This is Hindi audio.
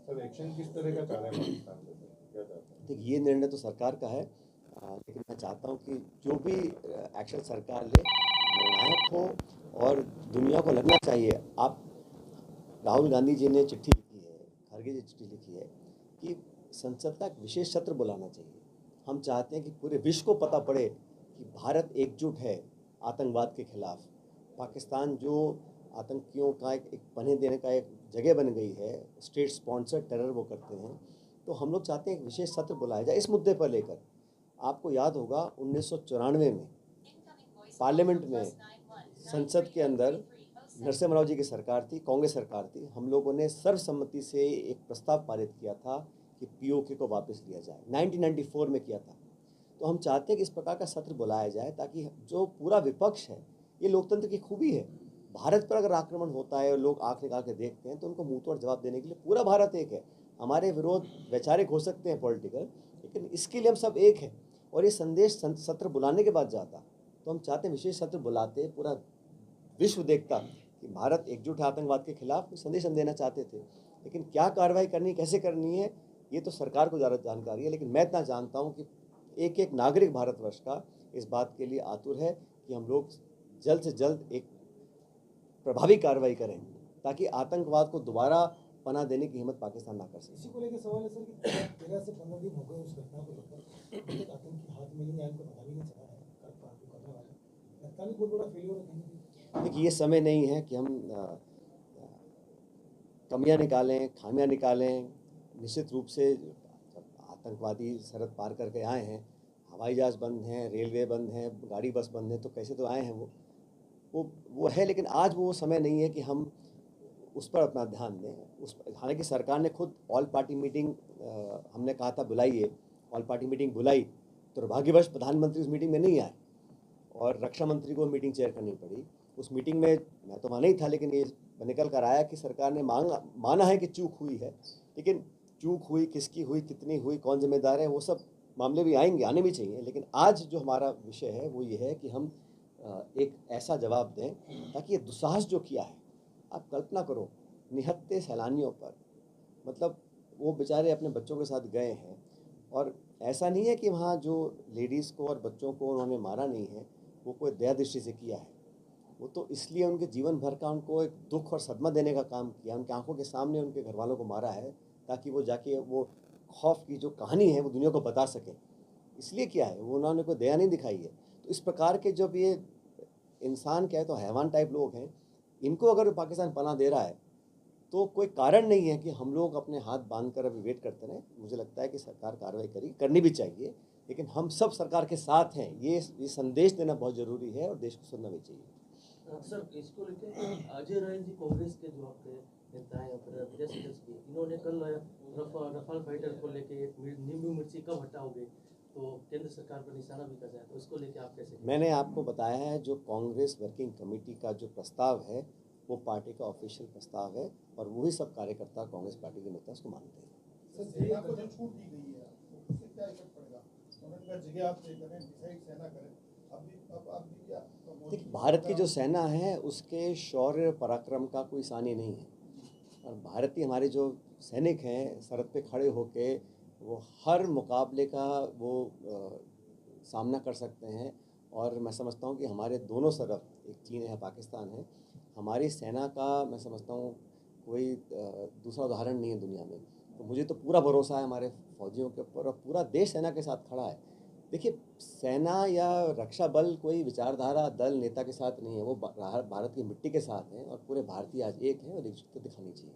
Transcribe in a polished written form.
सर एक्शन किस तरह का चाह रहे हैं पाकिस्तान से, सर क्या चाहते हैं? देखिए, ये निर्णय तो सरकार का है, लेकिन मैं चाहता हूँ कि जो भी एक्शन सरकार ले निर्णायक हो और दुनिया को लगना चाहिए। आप राहुल गांधी जी ने चिट्ठी लिखी है, खड़गे जी चिट्ठी लिखी है कि संसद का एक विशेष सत्र बुलाना चाहिए। हम चाहते हैं कि पूरे विश्व को पता पड़े कि भारत एकजुट है आतंकवाद के खिलाफ। पाकिस्तान जो आतंकियों का एक पन्हे देने का एक जगह बन गई है, स्टेट स्पॉन्सर्ड टेरर वो करते हैं, तो हम लोग चाहते हैं एक विशेष सत्र बुलाया जाए इस मुद्दे पर लेकर। आपको याद होगा 1994 में पार्लियामेंट में, संसद के अंदर नरसिम्हा राव जी की सरकार थी, कांग्रेस सरकार थी, हम लोगों ने सर्वसम्मति से एक प्रस्ताव पारित किया था कि पीओके को वापस लिया जाए। 1994 में किया था। तो हम चाहते हैं कि इस प्रकार का सत्र बुलाया जाए ताकि जो पूरा विपक्ष है, ये लोकतंत्र की खूबी है। भारत पर अगर आक्रमण होता है और लोग आंख निकाल के देखते हैं तो उनको मुंह तोड़ जवाब देने के लिए पूरा भारत एक है। हमारे विरोध वैचारिक हो सकते हैं पॉलिटिकल, लेकिन इसके लिए हम सब एक हैं। और ये संदेश सत्र बुलाने के बाद जाता, तो हम चाहते हैं विशेष सत्र बुलाते, पूरा विश्व देखता कि भारत एकजुट है आतंकवाद के खिलाफ। संदेश हम देना चाहते थे, लेकिन क्या कार्रवाई करनी, कैसे करनी है, ये तो सरकार को ज़्यादा जानकारी है। लेकिन मैं इतना जानता हूँ कि एक एक नागरिक भारतवर्ष का इस बात के लिए आतुर है कि हम लोग जल्द से जल्द एक प्रभावी कार्रवाई करें ताकि आतंकवाद को दोबारा पनाह देने की हिम्मत पाकिस्तान ना कर सके। इसी को लेकर सवाल है सर कि 13 से 15 दिन हो गए उस घटना को लेकर, अभी तक आतंकी हाथ में नहीं आया, उनको पता भी नहीं चला है करने वाले, लगता नहीं बहुत बड़ा फेलियर है। देखिए, ये समय नहीं है कि हम कमियां निकालें, खामियां निकालें। निश्चित रूप से जब आतंकवादी सरहद पार करके आए हैं, हवाई जहाज़ बंद हैं, रेलवे बंद हैं, गाड़ी बस बंद हैं, तो कैसे तो आए हैं वो है। लेकिन आज वो समय नहीं है कि हम उस पर अपना ध्यान दें। हालांकि सरकार ने खुद ऑल पार्टी मीटिंग, हमने कहा था बुलाइए, ऑल पार्टी मीटिंग बुलाई, तो दुर्भाग्यवश प्रधानमंत्री उस मीटिंग में नहीं आए और रक्षा मंत्री को मीटिंग चेयर करनी पड़ी। उस मीटिंग में मैं तो वहाँ नहीं था, लेकिन ये निकल कर आया कि सरकार ने माना है कि चूक हुई है, लेकिन चूक हुई किसकी हुई, कितनी हुई, कौन जिम्मेदार है, वो सब मामले भी आएंगे, आने भी चाहिए। लेकिन आज जो हमारा विषय है वो ये है कि हम एक ऐसा जवाब दें ताकि ये दुस्साहस जो किया है, आप कल्पना करो, निहत्थे सैलानियों पर, मतलब वो बेचारे अपने बच्चों के साथ गए हैं, और ऐसा नहीं है कि वहाँ जो लेडीज़ को और बच्चों को उन्होंने मारा नहीं है, वो कोई दया दृष्टि से किया है। वो तो इसलिए उनके जीवन भर का उनको एक दुख और सदमा देने का काम किया, उनकी आंखों के सामने उनके घर वालों को मारा है ताकि वो जाके वो खौफ की जो कहानी है वो दुनिया को बता सके। इसलिए किया है, वो उन्होंने कोई दया नहीं दिखाई है। तो इस प्रकार के जब ये इंसान क्या है तो हैवान टाइप लोग हैं, इनको अगर पाकिस्तान पनाह दे रहा है तो कोई कारण नहीं है कि हम लोग अपने हाथ बांध कर अभी वेट करते रहें। मुझे लगता है कि सरकार कार्रवाई करनी भी चाहिए, लेकिन हम सब सरकार के साथ हैं, ये संदेश देना बहुत ज़रूरी है और देश को सुनना भी चाहिए। सर, इसको लेकर अजय राय जी कांग्रेस के जो आपके नेता हैं, विजय सदस्य, इन्होंने कल रफाल फाइटर को लेके एक नींबू मिर्ची कब हटाओगे तो केंद्र सरकार पर निशाना भी कर जाए, तो इसको लेके आप कैसे? मैंने आपको बताया है, जो कांग्रेस वर्किंग कमेटी का जो प्रस्ताव है वो पार्टी का ऑफिशियल प्रस्ताव है और वही सब कार्यकर्ता कांग्रेस पार्टी के नेता उसको मानते हैं। सर, सेना को जो छूट दी गई है उससे क्या इफेक्ट पड़ेगा? उन्होंने कहा जगह आप तय करें, डिसाइड सेना करें। अब क्या देखिए, भारत की जो सेना है उसके शौर्य पराक्रम का कोई सानी नहीं है, और भारतीय हमारे जो सैनिक हैं सरहद पे खड़े होके वो हर मुकाबले का वो सामना कर सकते हैं। और मैं समझता हूँ कि हमारे दोनों तरफ, एक चीन है, पाकिस्तान है, हमारी सेना का मैं समझता हूँ कोई दूसरा उदाहरण नहीं है दुनिया में। तो मुझे तो पूरा भरोसा है हमारे फौजियों के ऊपर, और पूरा देश सेना के साथ खड़ा है। देखिए, सेना या रक्षा बल कोई विचारधारा दल नेता के साथ नहीं है, वो भारत की मिट्टी के साथ हैं और पूरे भारतीय आज एक हैं और एकजुटता दिखानी चाहिए।